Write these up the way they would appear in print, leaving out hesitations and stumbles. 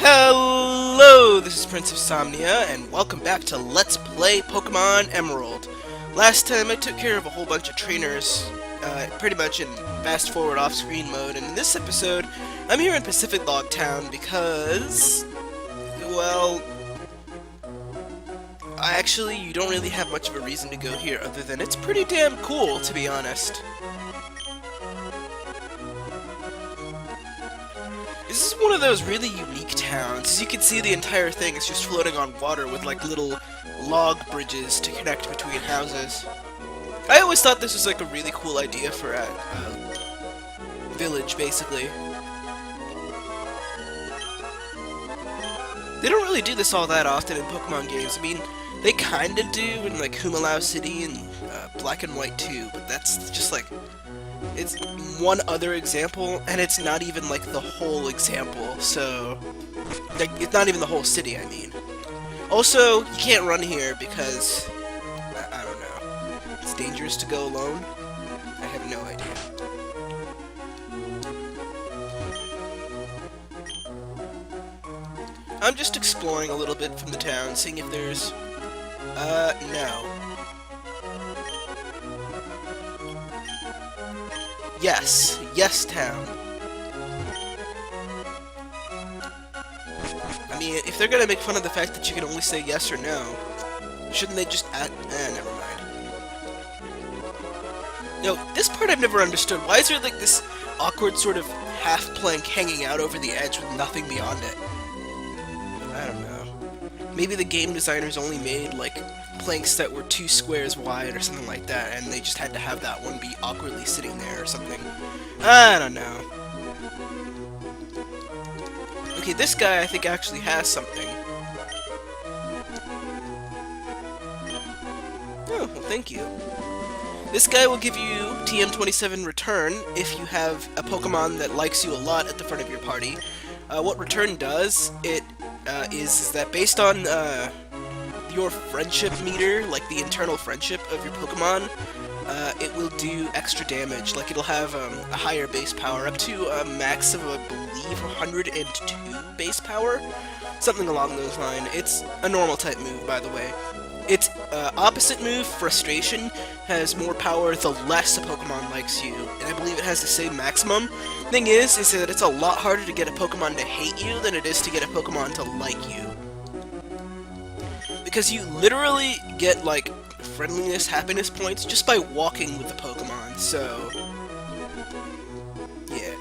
Hello, this is Prince of Somnia, and welcome back to Let's Play Pokemon Emerald. Last time I took care of a whole bunch of trainers, pretty much in fast-forward off-screen mode, and in this episode, I'm here in Pacifidlog Town because, well, you don't really have much of a reason to go here other than it's pretty damn cool, to be honest. This is one of those really unique towns. As you can see, the entire thing is just floating on water with like little log bridges to connect between houses. I always thought this was like a really cool idea for a village, basically. They don't really do this all that often in Pokemon games. I mean, they kinda do in like Humalau City and Black and White 2, but that's just like... it's one other example, and it's not even, like, the whole example, so... like, it's not even the whole city, I mean. Also, you can't run here because... I don't know. It's dangerous to go alone? I have no idea. I'm just exploring a little bit from the town, seeing if there's... no. Yes. Yes, town. I mean, if they're gonna make fun of the fact that you can only say yes or no, shouldn't they just add... never mind. You know, this part I've never understood. Why is there, like, this awkward sort of half-plank hanging out over the edge with nothing beyond it? I don't know. Maybe the game designers only made, like, planks that were 2 squares wide or something like that, and they just had to have that one be awkwardly sitting there or something. I don't know. Okay, this guy I think actually has something. Oh, well, thank you. This guy will give you TM27 return if you have a Pokemon that likes you a lot at the front of your party. What return does, is that based on your friendship meter, like the internal friendship of your Pokemon, it will do extra damage. Like, it'll have a higher base power, up to a max of, I believe, 102 base power? Something along those lines. It's a normal type move, by the way. Its opposite move, Frustration, has more power the less a Pokemon likes you, and I believe it has the same maximum. Thing is that it's a lot harder to get a Pokemon to hate you than it is to get a Pokemon to like you. Because you literally get, like, friendliness, happiness points just by walking with the Pokemon, so... yeah.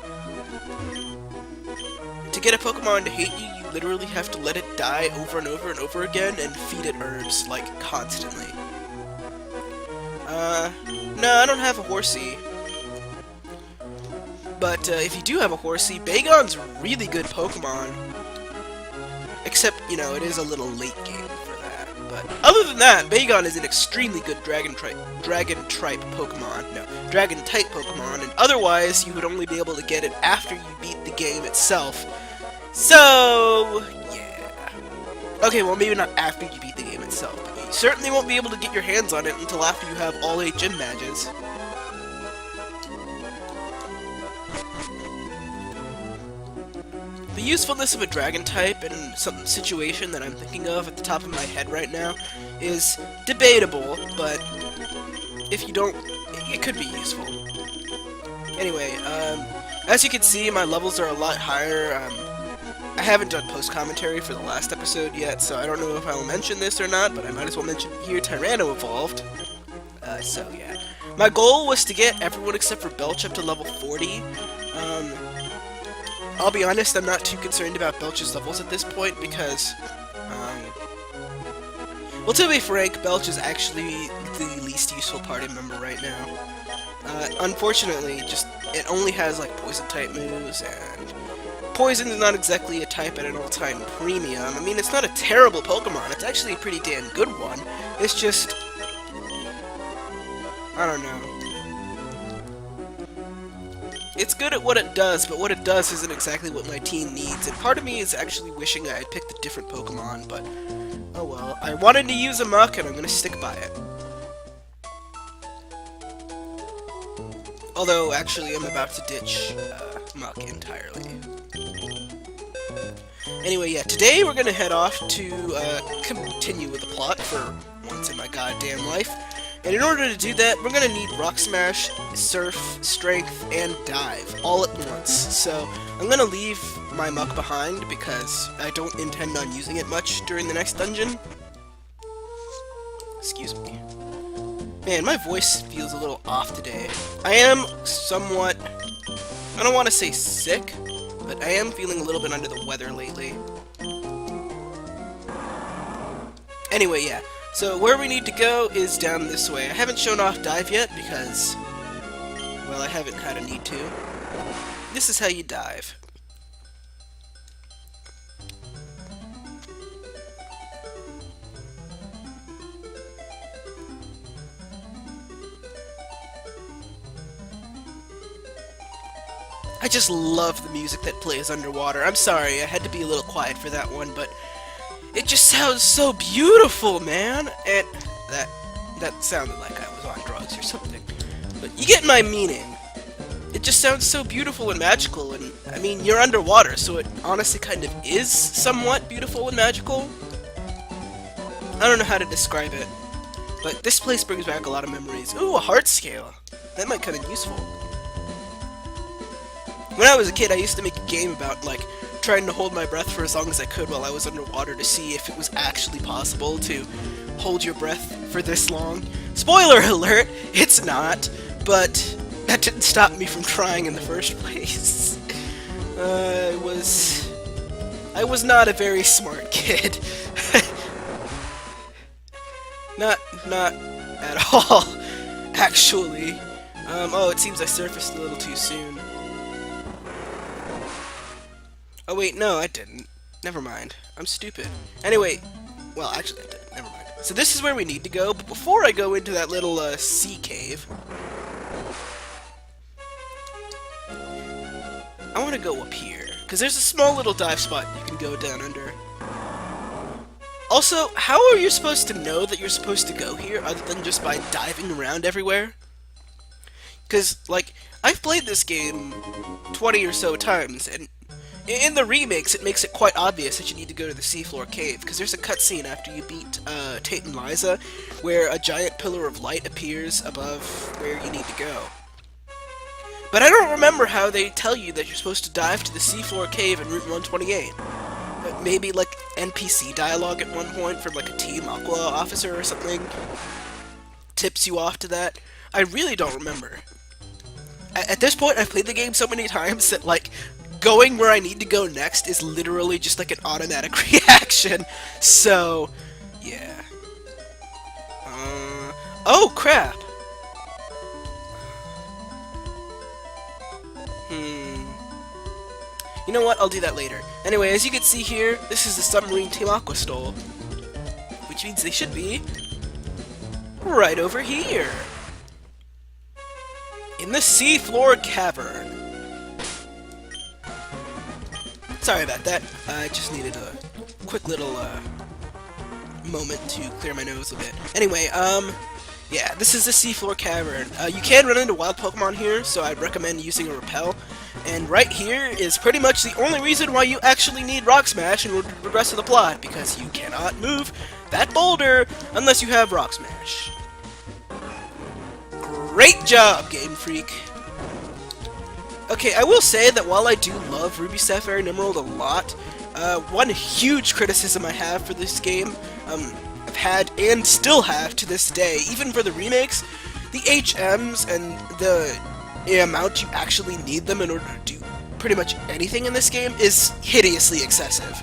To get a Pokemon to hate you, you literally have to let it die over and over and over again and feed it herbs, like, constantly. No, I don't have a Horsey. But, if you do have a Horsey, Bagon's a really good Pokemon. Except, you know, it is a little late game for that. But other than that, Bagon is an extremely good Dragon-type Pokemon. No, Dragon-type Pokemon, and otherwise you would only be able to get it after you beat the game itself. So, yeah. Okay, well, maybe not after you beat the game itself, but you certainly won't be able to get your hands on it until after you have all 8 gym badges. The usefulness of a dragon type in some situation that I'm thinking of at the top of my head right now is debatable, but if you don't, it could be useful. Anyway, as you can see, my levels are a lot higher. I haven't done post-commentary for the last episode yet, so I don't know if I will mention this or not, but I might as well mention here Tyranno evolved. So yeah. My goal was to get everyone except for Belch up to level 40. I'll be honest, I'm not too concerned about Belch's levels at this point because, well, to be frank, Belch is actually the least useful party member right now. Unfortunately, it only has, like, Poison-type moves, and Poison is not exactly a type at an all-time premium. I mean, it's not a terrible Pokemon, it's actually a pretty damn good one. It's just... I don't know. It's good at what it does, but what it does isn't exactly what my team needs, and part of me is actually wishing I had picked a different Pokemon, but oh well. I wanted to use a Muck, and I'm gonna stick by it. Although, actually, I'm about to ditch Muck entirely. Anyway, yeah, today we're gonna head off to continue with the plot for once in my goddamn life. And in order to do that, we're gonna need Rock Smash, Surf, Strength, and Dive all at once. So I'm gonna leave my Muck behind because I don't intend on using it much during the next dungeon. Excuse me. Man, my voice feels a little off today. I am somewhat, I don't want to say sick, but I am feeling a little bit under the weather lately. Anyway, yeah. So where we need to go is down this way. I haven't shown off Dive yet because, well, I haven't had a need to. This is how you dive. I just love the music that plays underwater. I'm sorry, I had to be a little quiet for that one, but it just sounds so beautiful, man! And that sounded like I was on drugs or something. But you get my meaning. It just sounds so beautiful and magical, and I mean, you're underwater, so it honestly kind of is somewhat beautiful and magical. I don't know how to describe it, but this place brings back a lot of memories. Ooh, a heart scale! That might come in useful. When I was a kid, I used to make a game about, like, trying to hold my breath for as long as I could while I was underwater to see if it was actually possible to hold your breath for this long. Spoiler alert, it's not, but that didn't stop me from trying in the first place. I was not a very smart kid. Not at all, actually. Oh, it seems I surfaced a little too soon. Oh wait, no, I didn't. Never mind. I'm stupid. Anyway, well, actually I did. Never mind. So this is where we need to go, but before I go into that little, sea cave, I want to go up here, because there's a small little dive spot you can go down under. Also, how are you supposed to know that you're supposed to go here, other than just by diving around everywhere? Because, like, I've played this game 20 or so times, and in the remakes, it makes it quite obvious that you need to go to the Seafloor Cave, because there's a cutscene after you beat Tate and Liza, where a giant pillar of light appears above where you need to go. But I don't remember how they tell you that you're supposed to dive to the Seafloor Cave in Route 128. Maybe, like, NPC dialogue at one point from, like, a Team Aqua officer or something tips you off to that. I really don't remember. At this point, I've played the game so many times that, like, going where I need to go next is literally just like an automatic reaction. So, yeah. Oh, crap! You know what? I'll do that later. Anyway, as you can see here, this is the submarine Team Aqua stole. Which means they should be right over here. In the Seafloor Cavern. Sorry about that. I just needed a quick little moment to clear my nose a bit. Anyway, yeah, this is the Seafloor Cavern. You can run into wild Pokemon here, so I'd recommend using a Repel. And right here is pretty much the only reason why you actually need Rock Smash in order to progress to the plot, because you cannot move that boulder unless you have Rock Smash. Great job, Game Freak! Okay, I will say that while I do love Ruby, Sapphire, and Emerald a lot, one huge criticism I have for this game, I've had and still have to this day, even for the remakes, the HMs and the amount you actually need them in order to do pretty much anything in this game is hideously excessive.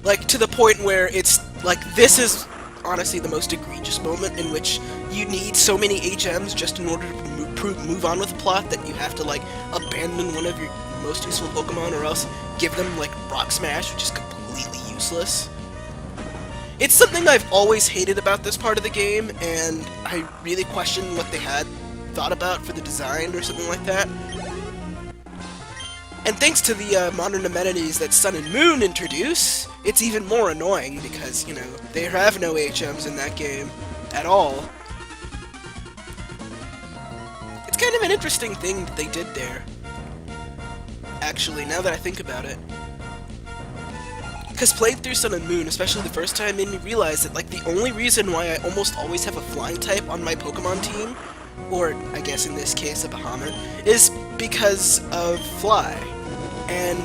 Like, to the point where it's, like, this is honestly the most egregious moment in which you need so many HMs just in order to move on with the plot that you have to, like, abandon one of your most useful Pokemon or else give them, like, Rock Smash, which is completely useless. It's something I've always hated about this part of the game, and I really question what they had thought about for the design or something like that. And thanks to the modern amenities that Sun and Moon introduce, it's even more annoying because, you know, they have no HMs in that game at all. It's kind of an interesting thing that they did there. actually, now that I think about it. Because playing through Sun and Moon, especially the first time, made me realize that, like, the only reason why I almost always have a flying type on my Pokemon team, or I guess in this case a Bahamut, is because of Fly. And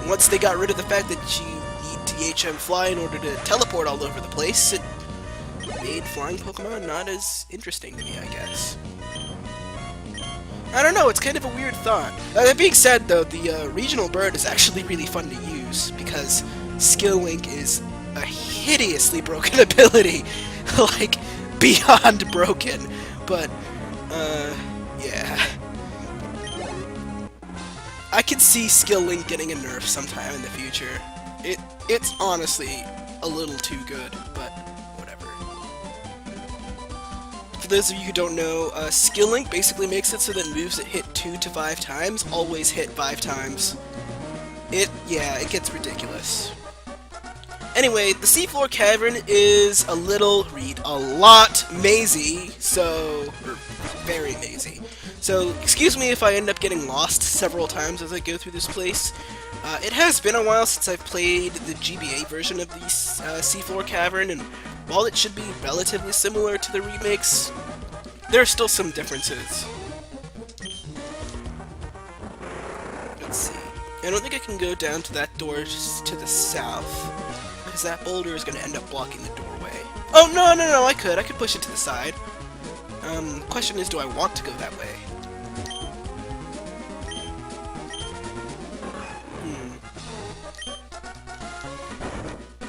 once they got rid of the fact that you need THM Fly in order to teleport all over the place, it made flying Pokemon not as interesting to me, I guess. I don't know, it's kind of a weird thought. That being said, though, the regional bird is actually really fun to use, because Skill Link is a hideously broken ability. Like, beyond broken. But, yeah. I can see Skill Link getting a nerf sometime in the future. It's honestly a little too good, but whatever. For those of you who don't know, Skill Link basically makes it so that moves that hit 2 to 5 times always hit 5 times. Yeah, it gets ridiculous. Anyway, the Seafloor Cavern is a lot mazy, or very mazy. So, excuse me if I end up getting lost several times as I go through this place. It has been a while since I've played the GBA version of the Seafloor Cavern, and while it should be relatively similar to the remakes, there are still some differences. Let's see. I don't think I can go down to that door to the south, because that boulder is going to end up blocking the doorway. Oh, no, I could push it to the side. Question is, do I want to go that way?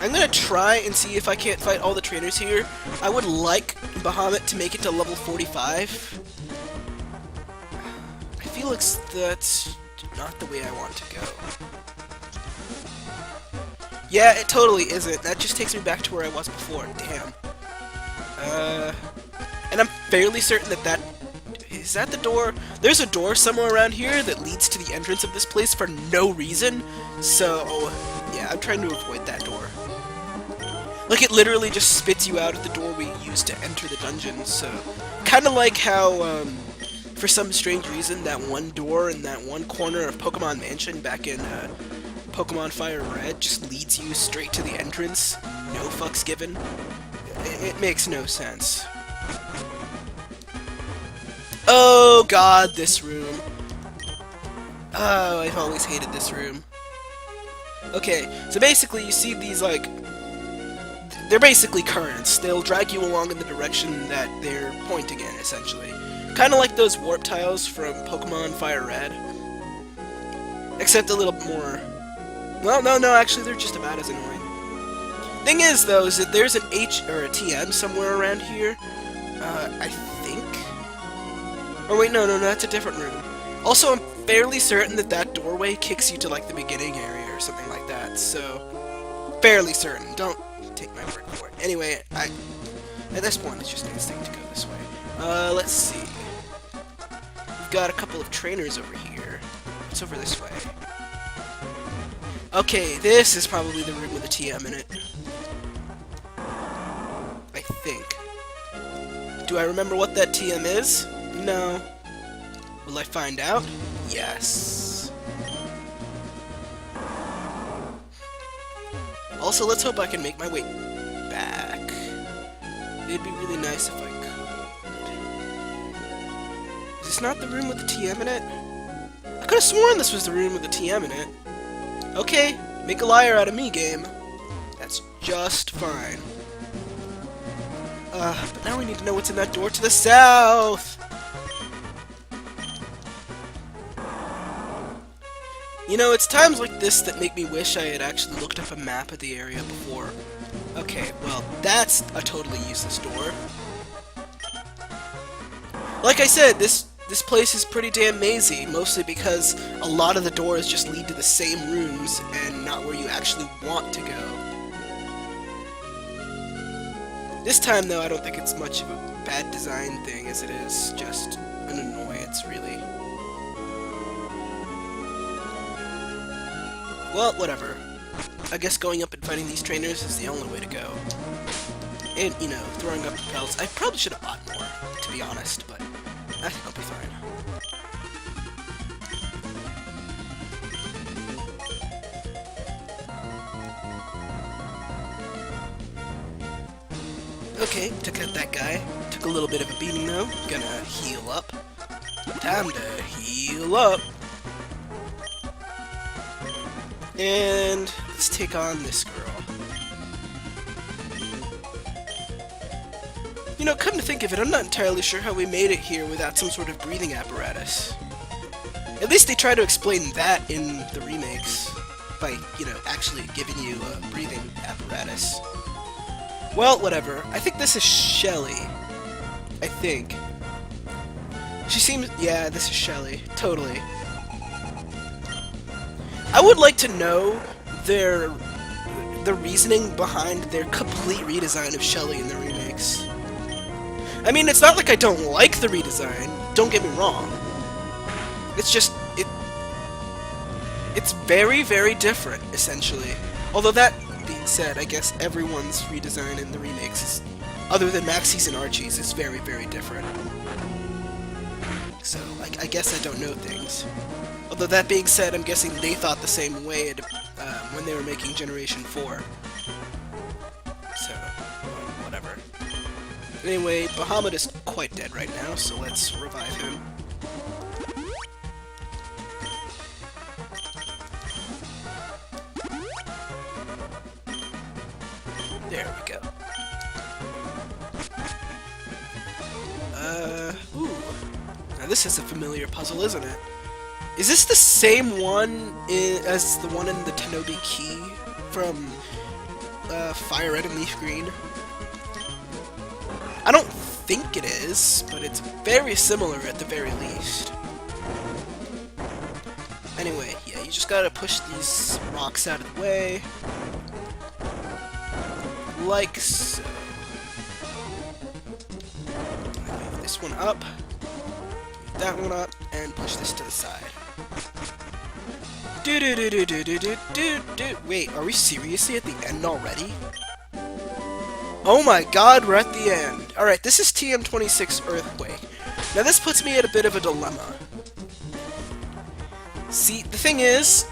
I'm gonna try and see if I can't fight all the trainers here. I would like Bahamut to make it to level 45. I feel like that's not the way I want to go. Yeah, it totally isn't. That just takes me back to where I was before. Damn. And I'm fairly certain that is that the door? There's a door somewhere around here that leads to the entrance of this place for no reason. So, yeah, I'm trying to avoid that door. Like, it literally just spits you out at the door we used to enter the dungeon, so... Kinda like how, for some strange reason, that one door in that one corner of Pokemon Mansion back in, Pokemon Fire Red just leads you straight to the entrance. No fucks given. It makes no sense. Oh god, this room. Oh, I've always hated this room. Okay, so basically you see these, like... They're basically currents. They'll drag you along in the direction that they're pointing in, essentially. Kinda like those warp tiles from Pokemon Fire Red. Except a little more... Well, no, actually they're just about as annoying. Thing is, though, is that there's an H or a TM somewhere around here. I think? Oh wait, no, that's a different room. Also, I'm fairly certain that that doorway kicks you to, like, the beginning area or something like that, so... Fairly certain. Don't take my word for it. Anyway, at this point, it's just instinct to go this way. Let's see. We've got a couple of trainers over here. What's over this way? Okay, this is probably the room with the TM in it. I think. Do I remember what that TM is? No. Will I find out? Yes. Also, let's hope I can make my way back. It'd be really nice if I could. Is this not the room with the TM in it? I could have sworn this was the room with the TM in it. Okay, make a liar out of me, game. That's just fine. But now we need to know what's in that door to the south! You know, it's times like this that make me wish I had actually looked up a map of the area before. Okay, well, that's a totally useless door. Like I said, this place is pretty damn mazy, mostly because a lot of the doors just lead to the same rooms and not where you actually want to go. This time, though, I don't think it's much of a bad design thing as it is just an annoyance, really. Well, whatever. I guess going up and fighting these trainers is the only way to go. And, you know, throwing up repels. I probably should have bought more, to be honest, but I think I'll be fine. Okay, took out that guy. Took a little bit of a beating though. Gonna heal up. Time to heal up. And let's take on this girl. You know, come to think of it, I'm not entirely sure how we made it here without some sort of breathing apparatus. At least they try to explain that in the remakes. By, you know, actually giving you a breathing apparatus. Well, whatever. I think this is Shelly. I think. She seems... yeah, this is Shelly. Totally. I would like to know the reasoning behind their complete redesign of Shelly in the remakes. I mean, it's not like I don't like the redesign. Don't get me wrong. It's just... it's very, very different, essentially. Although that being said, I guess everyone's redesign in the remakes, is, other than Maxie's and Archie's, is very, very different. So, I guess I don't know things. Although that being said, I'm guessing they thought the same way when they were making Generation 4. So, whatever. Anyway, Bahamut is quite dead right now, so let's revive him. There we go. Ooh. Now this is a familiar puzzle, isn't it? Is this the same one as the one in the Tenobi Key from Fire Red and Leaf Green? I don't think it is, but it's very similar at the very least. Anyway, yeah, you just gotta push these rocks out of the way. Like so. Move this one up, move that one up, and push this to the side. Wait, are we seriously at the end already? Oh my god, we're at the end. Alright, this is TM26 Earthquake. Now this puts me at a bit of a dilemma. See, the thing is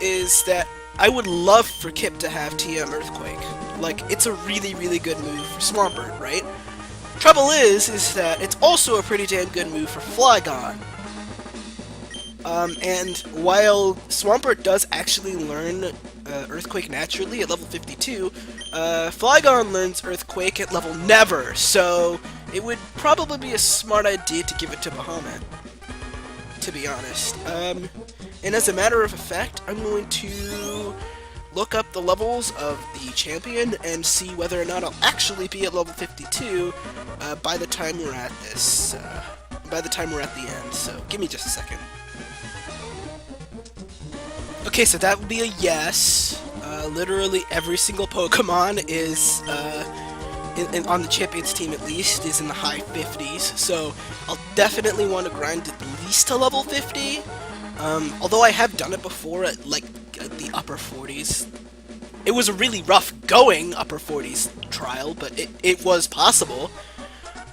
that I would love for Kip to have TM Earthquake. Like, it's a really, really good move for Swampert, right? Trouble is that it's also a pretty damn good move for Flygon. And while Swampert does actually learn Earthquake naturally at level 52, Flygon learns Earthquake at level never, so it would probably be a smart idea to give it to Bahamut, to be honest. And as a matter of fact, I'm going to look up the levels of the champion and see whether or not I'll actually be at level 52 by the time we're at this, by the time we're at the end, so give me just a second. Okay, so that would be a yes. Literally every single Pokemon is, on the Champions team at least, is in the high 50s, so I'll definitely want to grind at least to level 50. Although I have done it before at, like, the upper 40s. It was a really rough going upper 40s trial, but it was possible.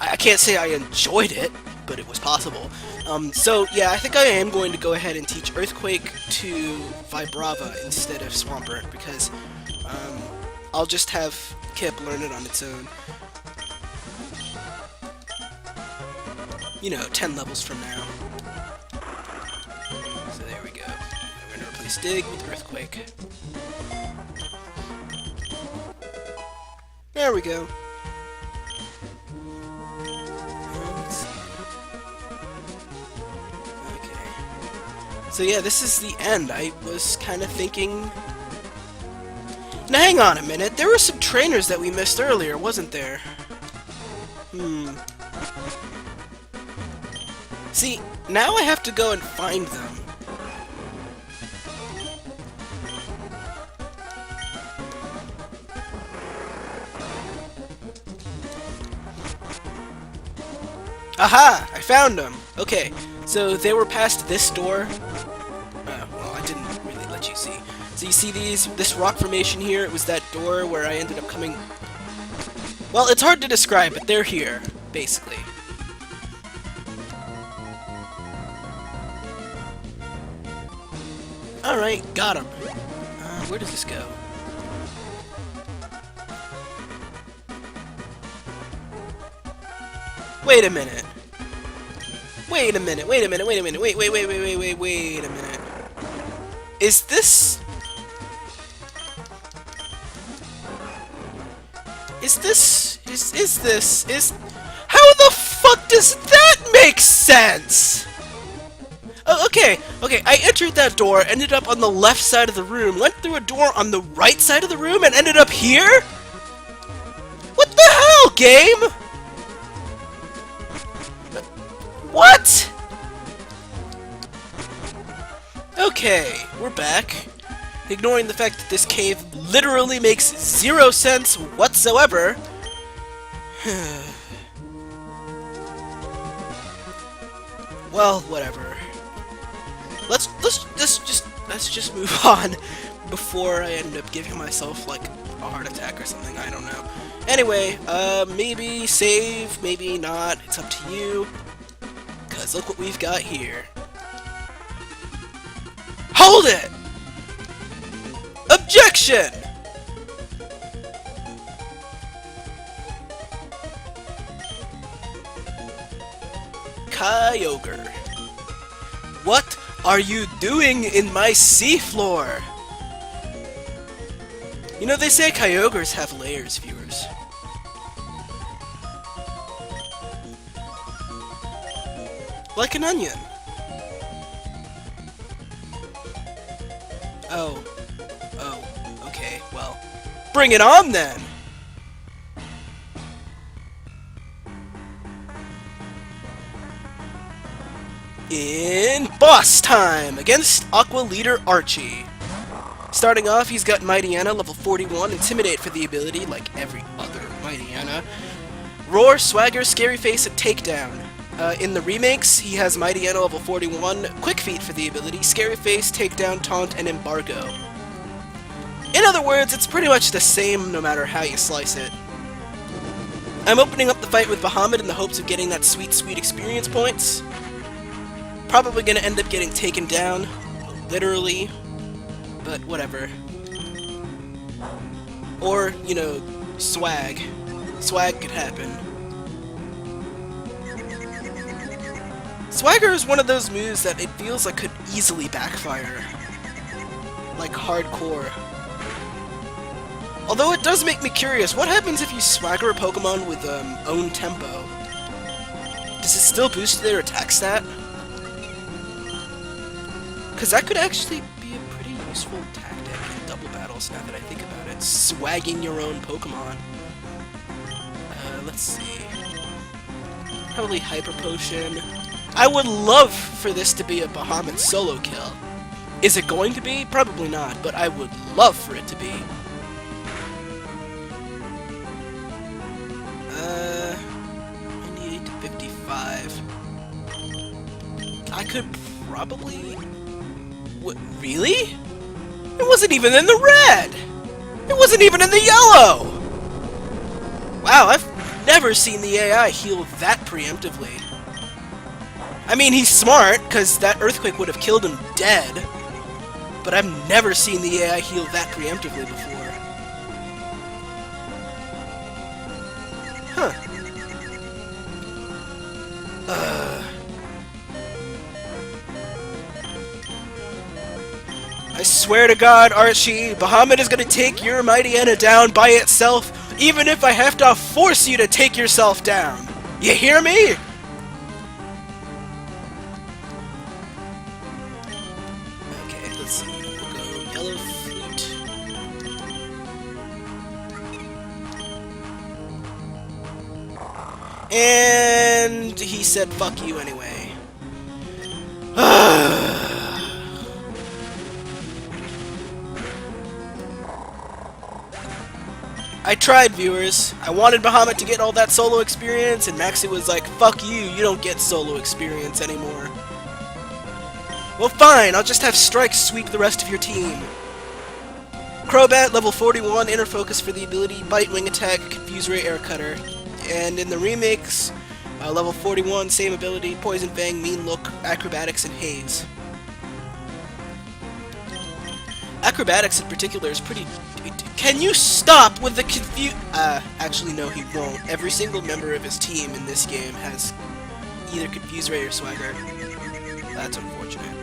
I can't say I enjoyed it, but it was possible. So, yeah, I think I am going to go ahead and teach Earthquake to Vibrava instead of Swampert, because I'll just have Kip learn it on its own. You know, 10 levels from now. So there we go. I'm going to replace Dig with Earthquake. There we go. So yeah, this is the end. I was kind of thinking... Now hang on a minute, there were some trainers that we missed earlier, wasn't there? See, now I have to go and find them. Aha! I found them! Okay, so they were past this door. Well, I didn't really let you see. So you see this rock formation here? It was that door where I ended up coming... Well, it's hard to describe, but they're here, basically. Alright, got him. Where does this go? Wait a minute. Wait a minute. Wait a minute. Wait a minute. Wait a minute. Is this... How the fuck does that make sense? Oh, okay, I entered that door, ended up on the left side of the room, went through a door on the right side of the room, and ended up here? What the hell, game? What? Okay, we're back. Ignoring the fact that this cave literally makes zero sense whatsoever. Well, whatever. Let's just move on before I end up giving myself like a heart attack or something. I don't know. Anyway, maybe save, maybe not. It's up to you. 'Cause look what we've got here. Hold it! Objection! Kyogre. What are you doing in my seafloor? You know, they say Kyogres have layers, viewers. Like an onion. Oh, okay, well, bring it on then! In boss time against Aqua leader Archie. Starting off, he's got Mightyena, level 41, Intimidate for the ability, like every other Mightyena. Roar, Swagger, Scary Face, and Takedown. In the remakes, he has Mightyena, level 41, Quick Feet for the ability, Scary Face, Takedown, Taunt, and Embargo. In other words, it's pretty much the same no matter how you slice it. I'm opening up the fight with Bahamut in the hopes of getting that sweet, sweet experience points. Probably gonna end up getting taken down, literally, but whatever. Or, you know, swag. Swag could happen. Swagger is one of those moves that it feels like could easily backfire. Like, hardcore. Although it does make me curious, what happens if you Swagger a Pokemon with, own tempo? Does it still boost their attack stat? Because that could actually be a pretty useful tactic in double battles now that I think about it. Swagging your own Pokemon. Let's see. Probably Hyper Potion. I would love for this to be a Bahamut solo kill. Is it going to be? Probably not, but I would love for it to be. 98 to 55. I could probably... What, really? It wasn't even in the red! It wasn't even in the yellow! Wow, I've never seen the AI heal that preemptively. I mean, he's smart, because that Earthquake would have killed him dead. But I've never seen the AI heal that preemptively before. Huh. I swear to God, Archie, Bahamut is gonna take your Mightyena down by itself, even if I have to force you to take yourself down. You hear me? Okay, let's see. We'll go Yellow Flute. And he said, fuck you anyway. I tried, viewers. I wanted Bahamut to get all that solo experience, and Maxie was like, fuck you, you don't get solo experience anymore. Well fine, I'll just have Strike sweep the rest of your team. Crobat, level 41, Inner Focus for the ability, Bite, Wing Attack, Confuse Ray, Air Cutter. And in the remakes, level 41, same ability, Poison Fang, Mean Look, Acrobatics, and Haze. Acrobatics in particular is pretty Can you stop with the actually, no, he won't. Every single member of his team in this game has either Confuse Ray or Swagger. That's unfortunate.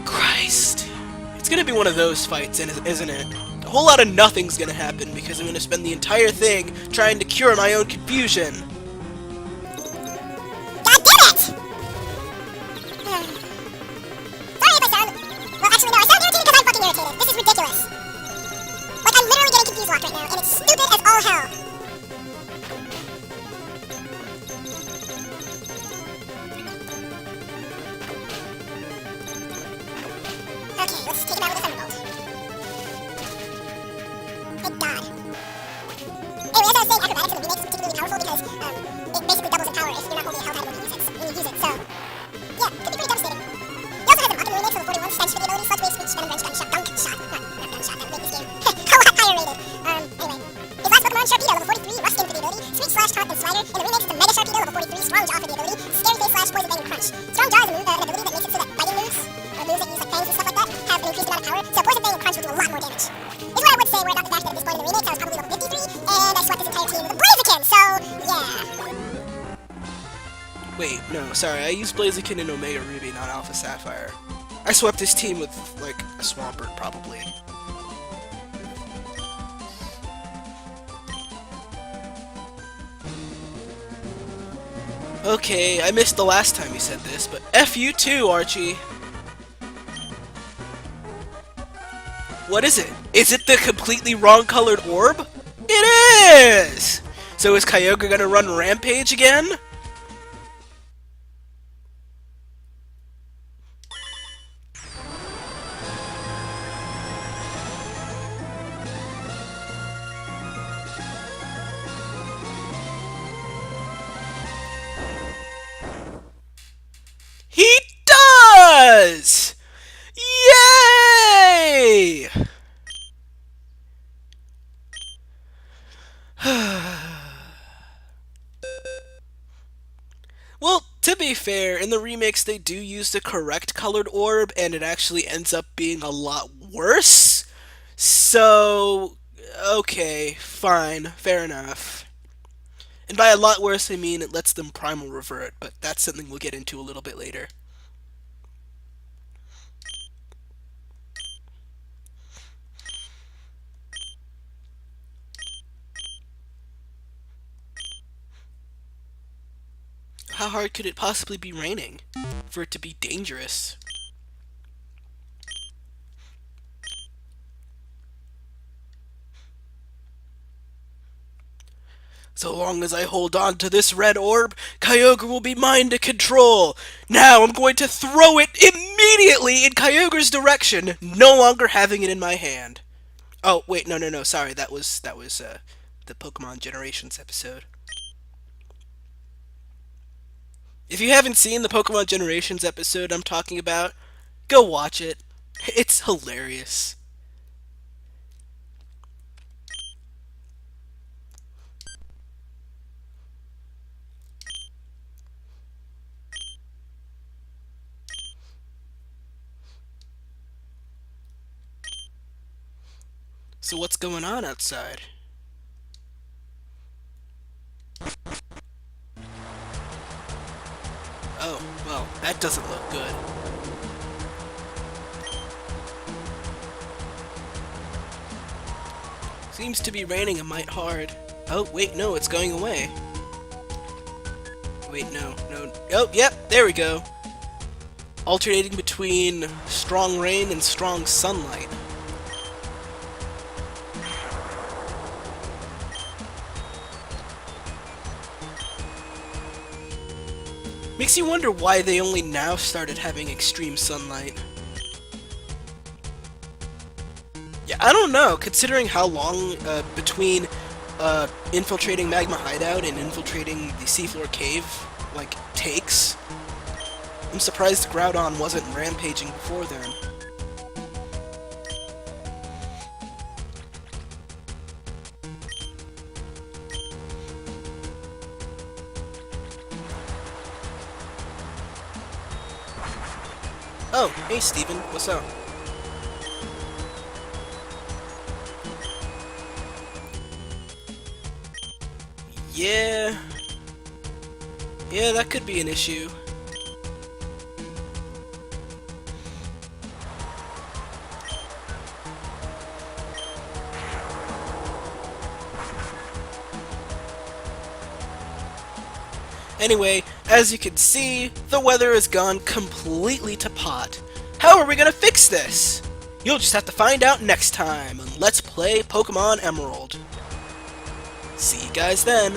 Christ. It's gonna be one of those fights, isn't it? A whole lot of nothing's gonna happen because I'm gonna spend the entire thing trying to cure my own confusion. God damn it! Sorry if I sound... Well, actually, no, I sound irritated because I'm fucking irritated. This is ridiculous. Like, I'm literally getting confused locked right now, and it's stupid as all hell. Okay, let's take him out with a Thunderbolt. Thank God. Anyway, as I was saying, acrobatics in the remakes is particularly powerful because it basically doubles in power if you're not holding a held item when you use it. So, yeah, could be pretty devastating. He also has a buff in the remakes, so the 41 stands for the ability Sludge Wave, Speech, Venom Wrench, Gunshot, Gunk Shot. Not Gunshot, that would make this game a lot higher rated. Anyway. His last Pokemon, Sharpedo, level 43, Rough Skin for the ability, Sweet Slash, Taunt, and Slider. In the remakes, it's a Mega Sharpedo, level 43, Strong Jaw for the ability, Scary Face Slash, Poison Bang, and Crunch. Strong Jaw is an ability that makes it so that biting moves, or moves that use like fangs and stuff like that, have an increased amount of power, so Poison Bang and Crunch will do a lot more damage. Is what I would say where it got the fact that at this point in the remakes I was probably level 53, and I swept this entire team with a Blaziken, so, yeah. Wait, no, sorry, I used Blaziken in Omega Ruby, not Alpha Sapphire. I swept this team with, like, a Swampert, probably. Okay, I missed the last time you said this, but F you too, Archie! What is it? Is it the completely wrong colored orb? It is! So is Kyogre gonna run Rampage again? He does! Yay! Well, to be fair, in the remakes they do use the correct colored orb, and it actually ends up being a lot worse. So, okay, fine, fair enough. And by a lot worse, I mean it lets them primal revert, but that's something we'll get into a little bit later. How hard could it possibly be raining for it to be dangerous? So long as I hold on to this red orb, Kyogre will be mine to control. Now I'm going to throw it immediately in Kyogre's direction, no longer having it in my hand. Oh, wait, no, sorry, that was the Pokemon Generations episode. If you haven't seen the Pokemon Generations episode I'm talking about, go watch it. It's hilarious. So what's going on outside? Oh, well, that doesn't look good. Seems to be raining a mite hard. Oh, wait, no, it's going away. Wait, no. Oh, yep, there we go. Alternating between strong rain and strong sunlight. Makes you wonder why they only now started having extreme sunlight. Yeah, I don't know, considering how long between infiltrating Magma Hideout and infiltrating the Seafloor Cave, like, takes. I'm surprised Groudon wasn't rampaging before then. Oh, hey Steven, what's up? Yeah. Yeah, that could be an issue. Anyway, as you can see, the weather has gone completely to pot. How are we gonna fix this? You'll just have to find out next time on Let's Play Pokemon Emerald. See you guys then.